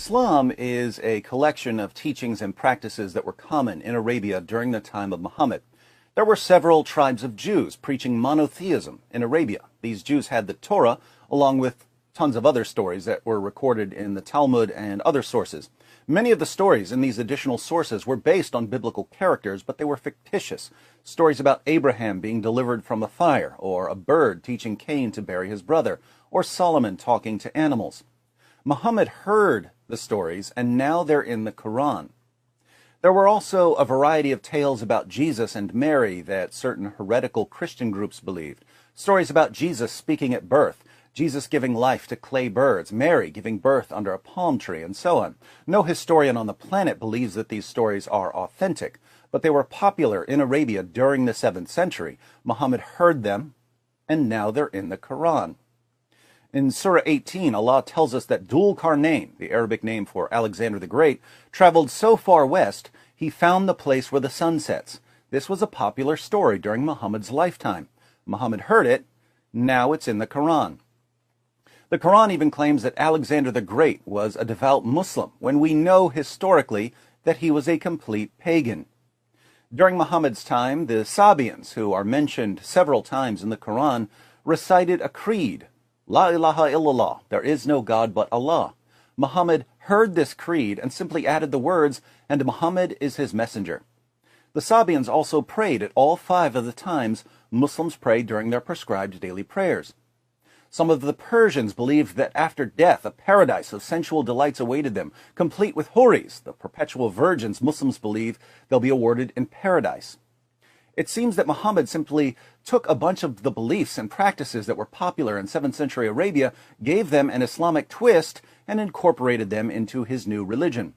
Islam is a collection of teachings and practices that were common in Arabia during the time of Muhammad. There were several tribes of Jews preaching monotheism in Arabia. These Jews had the Torah, along with tons of other stories that were recorded in the Talmud and other sources. Many of the stories in these additional sources were based on biblical characters, but they were fictitious. Stories about Abraham being delivered from a fire, or a bird teaching Cain to bury his brother, or Solomon talking to animals. Muhammad heard the stories, and now they're in the Quran. There were also a variety of tales about Jesus and Mary that certain heretical Christian groups believed. Stories about Jesus speaking at birth, Jesus giving life to clay birds, Mary giving birth under a palm tree, and so on. No historian on the planet believes that these stories are authentic, but they were popular in Arabia during the 7th century. Muhammad heard them, and now they're in the Quran. In Surah 18, Allah tells us that Dhul Qarnayn, the Arabic name for Alexander the Great, traveled so far west, he found the place where the sun sets. This was a popular story during Muhammad's lifetime. Muhammad heard it, now it's in the Quran. The Quran even claims that Alexander the Great was a devout Muslim, when we know historically that he was a complete pagan. During Muhammad's time, the Sabians, who are mentioned several times in the Quran, recited a creed. La ilaha illallah, there is no God but Allah. Muhammad heard this creed and simply added the words, and Muhammad is his messenger. The Sabians also prayed at all 5 of the times Muslims prayed during their prescribed daily prayers. Some of the Persians believed that after death a paradise of sensual delights awaited them, complete with houris, the perpetual virgins Muslims believe they'll be awarded in paradise. It seems that Muhammad simply took a bunch of the beliefs and practices that were popular in 7th century Arabia, gave them an Islamic twist, and incorporated them into his new religion.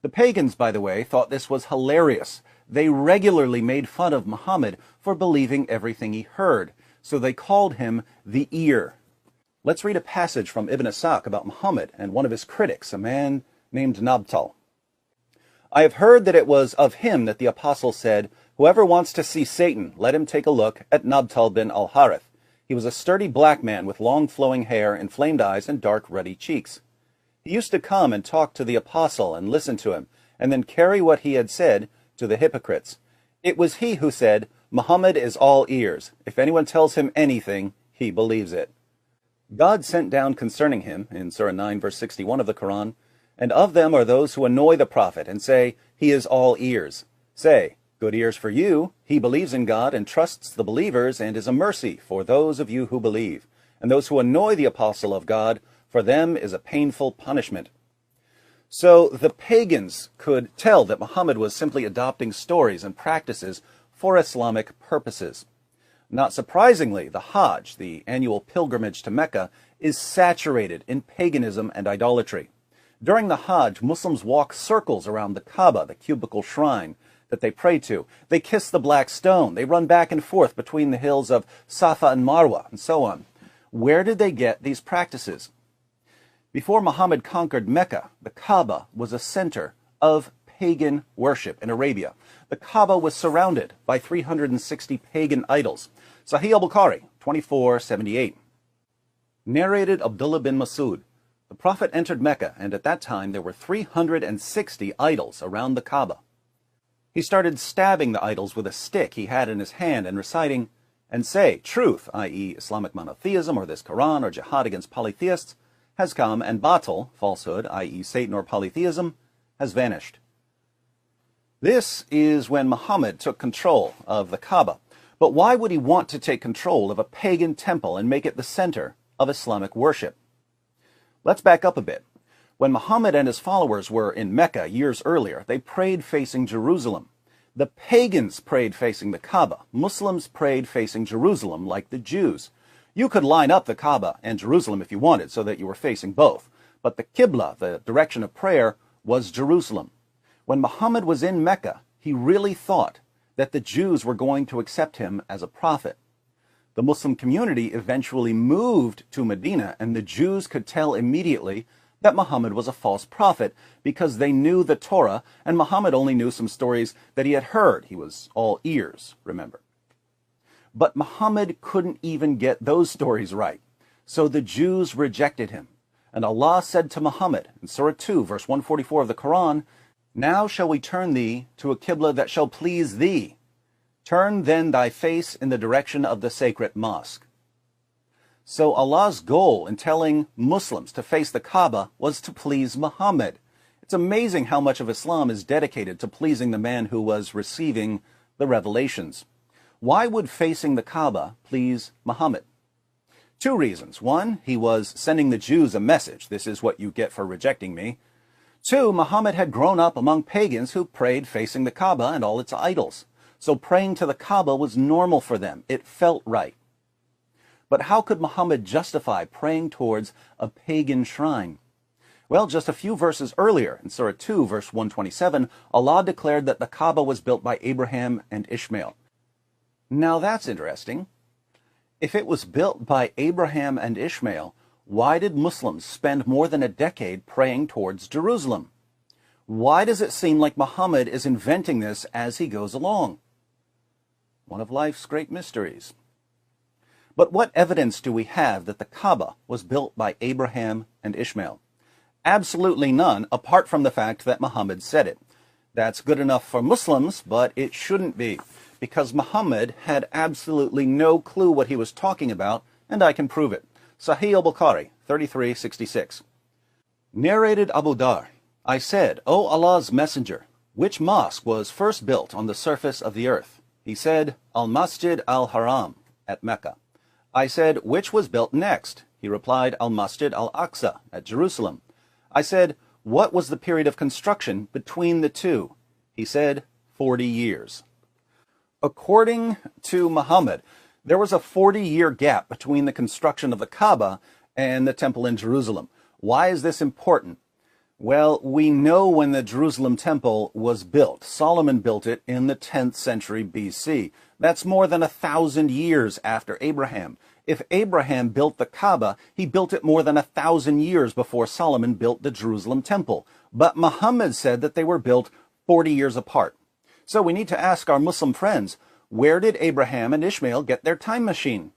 The pagans, by the way, thought this was hilarious. They regularly made fun of Muhammad for believing everything he heard, so they called him the ear. Let's read a passage from Ibn Ishaq about Muhammad and one of his critics, a man named Nabtal. I have heard that it was of him that the apostle said, "Whoever wants to see Satan, let him take a look at Nabtal bin al-Harith. He was a sturdy black man with long flowing hair, inflamed eyes, and dark ruddy cheeks. He used to come and talk to the apostle and listen to him, and then carry what he had said to the hypocrites. It was he who said, 'Muhammad is all ears. If anyone tells him anything, he believes it.' God sent down concerning him, in Surah 9, verse 61 of the Quran, and of them are those who annoy the prophet and say, 'He is all ears.' Say, 'Good ears for you. He believes in God and trusts the believers and is a mercy for those of you who believe. And those who annoy the apostle of God, for them is a painful punishment.'" So the pagans could tell that Muhammad was simply adopting stories and practices for Islamic purposes. Not surprisingly, the Hajj, the annual pilgrimage to Mecca, is saturated in paganism and idolatry. During the Hajj, Muslims walk circles around the Kaaba, the cubical shrine that they pray to. They kiss the black stone. They run back and forth between the hills of Safa and Marwa, and so on. Where did they get these practices? Before Muhammad conquered Mecca, the Kaaba was a center of pagan worship in Arabia. The Kaaba was surrounded by 360 pagan idols. Sahih al-Bukhari, 2478. Narrated Abdullah bin Masud, the Prophet entered Mecca, and at that time there were 360 idols around the Kaaba. He started stabbing the idols with a stick he had in his hand and reciting, "And say, truth, i.e. Islamic monotheism or this Quran or jihad against polytheists, has come, and batil, falsehood, i.e. Satan or polytheism, has vanished." This is when Muhammad took control of the Kaaba. But why would he want to take control of a pagan temple and make it the center of Islamic worship? Let's back up a bit. When Muhammad and his followers were in Mecca years earlier, they prayed facing Jerusalem. The pagans prayed facing the Kaaba. Muslims prayed facing Jerusalem like the Jews. You could line up the Kaaba and Jerusalem if you wanted so that you were facing both. But the Qibla, the direction of prayer, was Jerusalem. When Muhammad was in Mecca, he really thought that the Jews were going to accept him as a prophet. The Muslim community eventually moved to Medina, and the Jews could tell immediately that Muhammad was a false prophet because they knew the Torah, and Muhammad only knew some stories that he had heard. He was all ears, remember. But Muhammad couldn't even get those stories right, so the Jews rejected him. And Allah said to Muhammad in Surah 2, verse 144 of the Quran, "Now shall we turn thee to a qibla that shall please thee. Turn then thy face in the direction of the sacred mosque." So Allah's goal in telling Muslims to face the Kaaba was to please Muhammad. It's amazing how much of Islam is dedicated to pleasing the man who was receiving the revelations. Why would facing the Kaaba please Muhammad? Two reasons. One, he was sending the Jews a message. This is what you get for rejecting me. Two, Muhammad had grown up among pagans who prayed facing the Kaaba and all its idols. So praying to the Kaaba was normal for them. It felt right. But how could Muhammad justify praying towards a pagan shrine? Well, just a few verses earlier, in Surah 2, verse 127, Allah declared that the Kaaba was built by Abraham and Ishmael. Now that's interesting. If it was built by Abraham and Ishmael, why did Muslims spend more than a decade praying towards Jerusalem? Why does it seem like Muhammad is inventing this as he goes along? One of life's great mysteries. But what evidence do we have that the Kaaba was built by Abraham and Ishmael? Absolutely none, apart from the fact that Muhammad said it. That's good enough for Muslims, but it shouldn't be, because Muhammad had absolutely no clue what he was talking about, and I can prove it. Sahih al-Bukhari, 3366. Narrated Abu Dhar, I said, "O Allah's Messenger, which mosque was first built on the surface of the earth?" He said, "Al-Masjid al-Haram," at Mecca. I said, "Which was built next?" He replied, "Al-Masjid al-Aqsa," at Jerusalem. I said, "What was the period of construction between the two?" He said, 40 years. According to Muhammad, there was a 40-year gap between the construction of the Kaaba and the temple in Jerusalem. Why is this important? Well, we know when the Jerusalem temple was built. Solomon built it in the 10th century BC. That's more than 1,000 years after Abraham. If Abraham built the Kaaba, he built it more than 1,000 years before Solomon built the Jerusalem temple. But Muhammad said that they were built 40 years apart. So we need to ask our Muslim friends, where did Abraham and Ishmael get their time machine?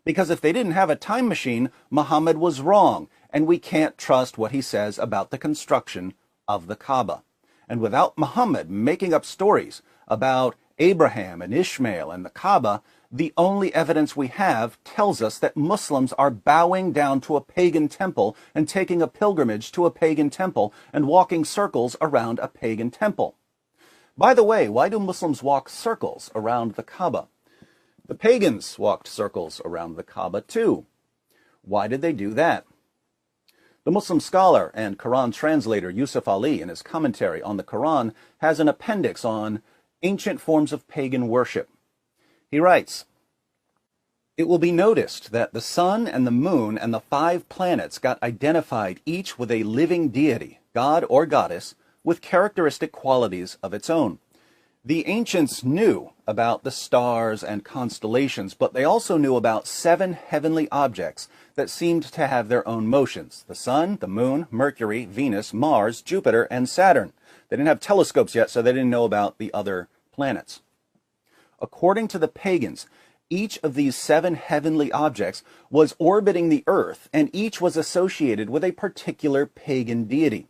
Because if they didn't have a time machine, Muhammad was wrong, and we can't trust what he says about the construction of the Kaaba. And without Muhammad making up stories about Abraham and Ishmael and the Kaaba, the only evidence we have tells us that Muslims are bowing down to a pagan temple and taking a pilgrimage to a pagan temple and walking circles around a pagan temple. By the way, why do Muslims walk circles around the Kaaba? The pagans walked circles around the Kaaba too. Why did they do that? The Muslim scholar and Quran translator Yusuf Ali, in his commentary on the Quran, has an appendix on ancient forms of pagan worship. He writes, "It will be noticed that the sun and the moon and the 5 planets got identified each with a living deity, god or goddess, with characteristic qualities of its own. The ancients knew about the stars and constellations, but they also knew about 7 heavenly objects that seemed to have their own motions: the sun, the moon, Mercury, Venus, Mars, Jupiter, and Saturn. They didn't have telescopes yet, so they didn't know about the other planets. According to the pagans, each of these 7 heavenly objects was orbiting the earth, and each was associated with a particular pagan deity.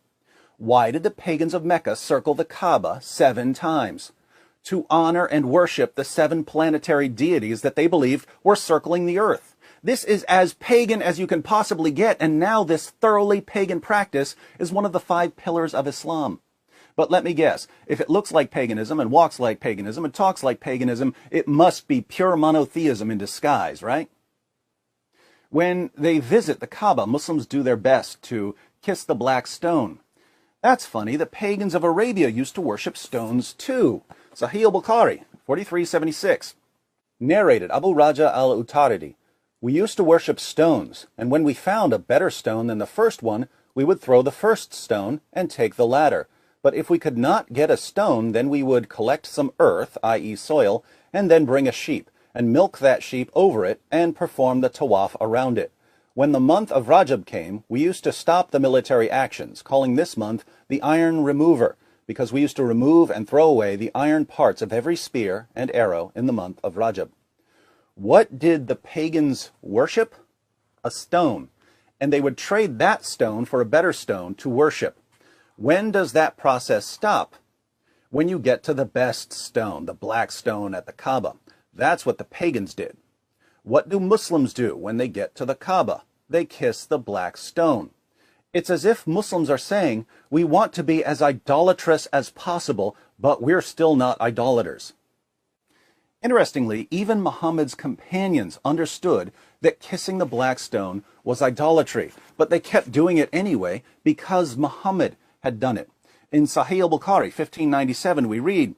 Why did the pagans of Mecca circle the Kaaba 7 times? To honor and worship the 7 planetary deities that they believed were circling the earth. This is as pagan as you can possibly get, and now this thoroughly pagan practice is one of the 5 pillars of Islam. But let me guess, if it looks like paganism and walks like paganism and talks like paganism, it must be pure monotheism in disguise, right? When they visit the Kaaba, Muslims do their best to kiss the black stone. That's funny, the pagans of Arabia used to worship stones too. Sahih al-Bukhari, 4376. Narrated Abu Raja al-Utaridi, "We used to worship stones, and when we found a better stone than the first one, we would throw the first stone and take the latter. But if we could not get a stone, then we would collect some earth, i.e. soil, and then bring a sheep, and milk that sheep over it, and perform the tawaf around it. When the month of Rajab came, we used to stop the military actions, calling this month the Iron Remover, because we used to remove and throw away the iron parts of every spear and arrow in the month of Rajab." What did the pagans worship? A stone. and they would trade that stone for a better stone to worship. When does that process stop? When you get to the best stone, the black stone at the Kaaba. That's what the pagans did. What do Muslims do when they get to the Kaaba? They kiss the black stone. It's as if Muslims are saying, we want to be as idolatrous as possible, but we're still not idolaters. Interestingly, even Muhammad's companions understood that kissing the black stone was idolatry, but they kept doing it anyway because Muhammad had done it. In Sahih al-Bukhari, 1597, we read,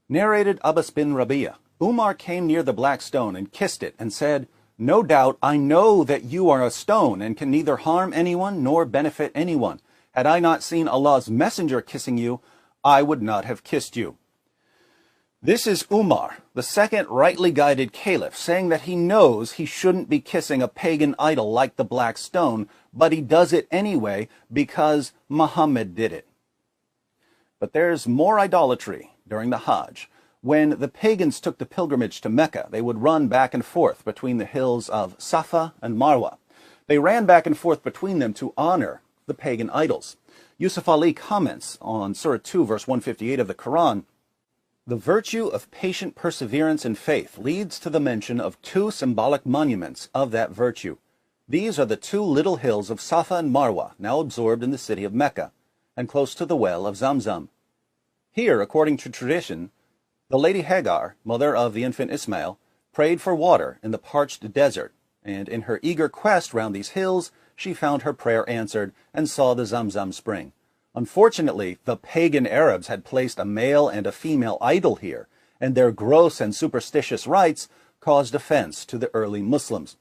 narrated Abbas bin Rabi'a, Umar came near the black stone and kissed it and said, no doubt I know that you are a stone and can neither harm anyone nor benefit anyone. Had I not seen Allah's messenger kissing you, I would not have kissed you. This is Umar, the second rightly guided caliph, saying that he knows he shouldn't be kissing a pagan idol like the black stone, but he does it anyway because Muhammad did it. But there's more idolatry during the Hajj. When the pagans took the pilgrimage to Mecca, they would run back and forth between the hills of Safa and Marwa. They ran back and forth between them to honor the pagan idols. Yusuf Ali comments on Surah 2, verse 158 of the Quran, the virtue of patient perseverance in faith leads to the mention of two symbolic monuments of that virtue. These are the two little hills of Safa and Marwa, now absorbed in the city of Mecca, and close to the well of Zamzam. Here, according to tradition, the lady Hagar, mother of the infant Ismail, prayed for water in the parched desert, and in her eager quest round these hills, she found her prayer answered and saw the Zamzam spring. Unfortunately, the pagan Arabs had placed a male and a female idol here, and their gross and superstitious rites caused offense to the early Muslims.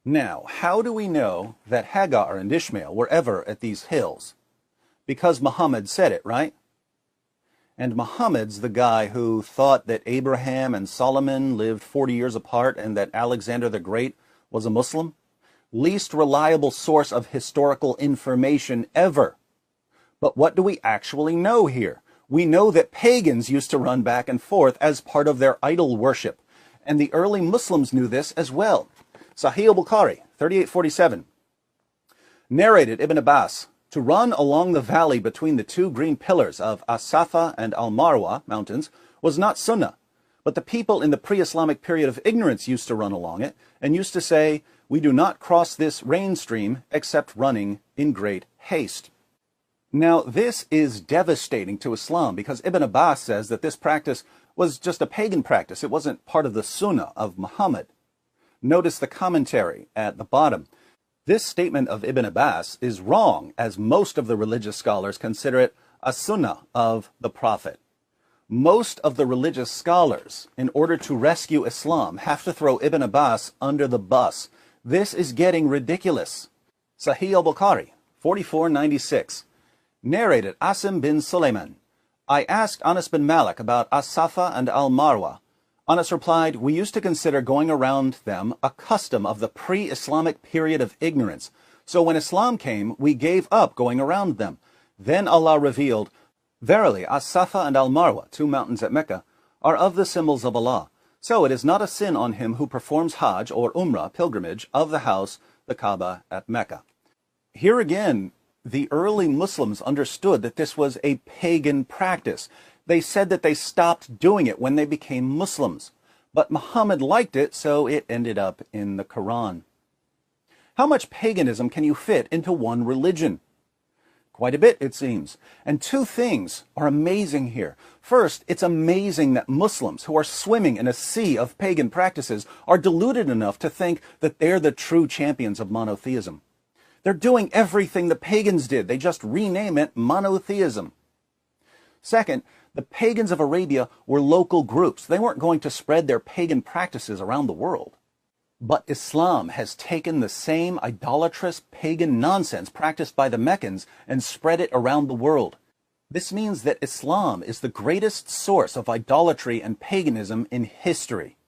Now, how do we know that Hagar and Ishmael were ever at these hills? Because Muhammad said it, right? And Muhammad's the guy who thought that Abraham and Solomon lived 40 years apart and that Alexander the Great was a Muslim? Least reliable source of historical information ever. But what do we actually know here? We know that pagans used to run back and forth as part of their idol worship. And the early Muslims knew this as well. Sahih al-Bukhari, 3847. Narrated Ibn Abbas, to run along the valley between the two green pillars of As-Safa and Al-Marwa mountains was not sunnah, but the people in the pre-Islamic period of ignorance used to run along it and used to say, we do not cross this rain stream except running in great haste. Now, this is devastating to Islam because Ibn Abbas says that this practice was just a pagan practice. It wasn't part of the sunnah of Muhammad. Notice the commentary at the bottom. This statement of Ibn Abbas is wrong, as most of the religious scholars consider it a sunnah of the Prophet. Most of the religious scholars, in order to rescue Islam, have to throw Ibn Abbas under the bus. This is getting ridiculous. Sahih al-Bukhari, 4496. Narrated Asim bin Sulaiman, I asked Anas bin Malik about As-Safa and Al-Marwa. Anas replied, we used to consider going around them a custom of the pre-Islamic period of ignorance. So when Islam came, we gave up going around them. Then Allah revealed, verily, As-Safa and Al-Marwa, two mountains at Mecca, are of the symbols of Allah. So it is not a sin on him who performs Hajj or Umrah pilgrimage of the house, the Kaaba at Mecca. Here again, the early Muslims understood that this was a pagan practice. They said that they stopped doing it when they became Muslims. But Muhammad liked it, so it ended up in the Quran. How much paganism can you fit into one religion? Quite a bit, it seems. And two things are amazing here. First, it's amazing that Muslims, who are swimming in a sea of pagan practices, are deluded enough to think that they're the true champions of monotheism. They're doing everything the pagans did. They just rename it monotheism. Second, the pagans of Arabia were local groups. They weren't going to spread their pagan practices around the world. But Islam has taken the same idolatrous pagan nonsense practiced by the Meccans and spread it around the world. This means that Islam is the greatest source of idolatry and paganism in history.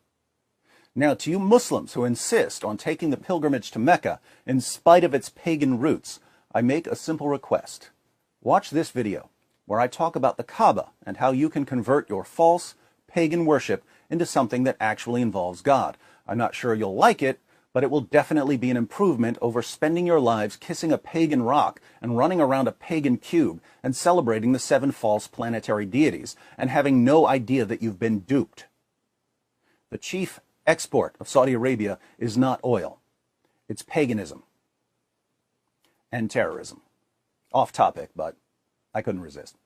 Now, to you Muslims who insist on taking the pilgrimage to Mecca in spite of its pagan roots, I make a simple request. Watch this video, where I talk about the Kaaba and how you can convert your false pagan worship into something that actually involves God. I'm not sure you'll like it, but it will definitely be an improvement over spending your lives kissing a pagan rock and running around a pagan cube and celebrating the 7 false planetary deities and having no idea that you've been duped. The chief export of Saudi Arabia is not oil. It's paganism and terrorism. Off topic, but I couldn't resist.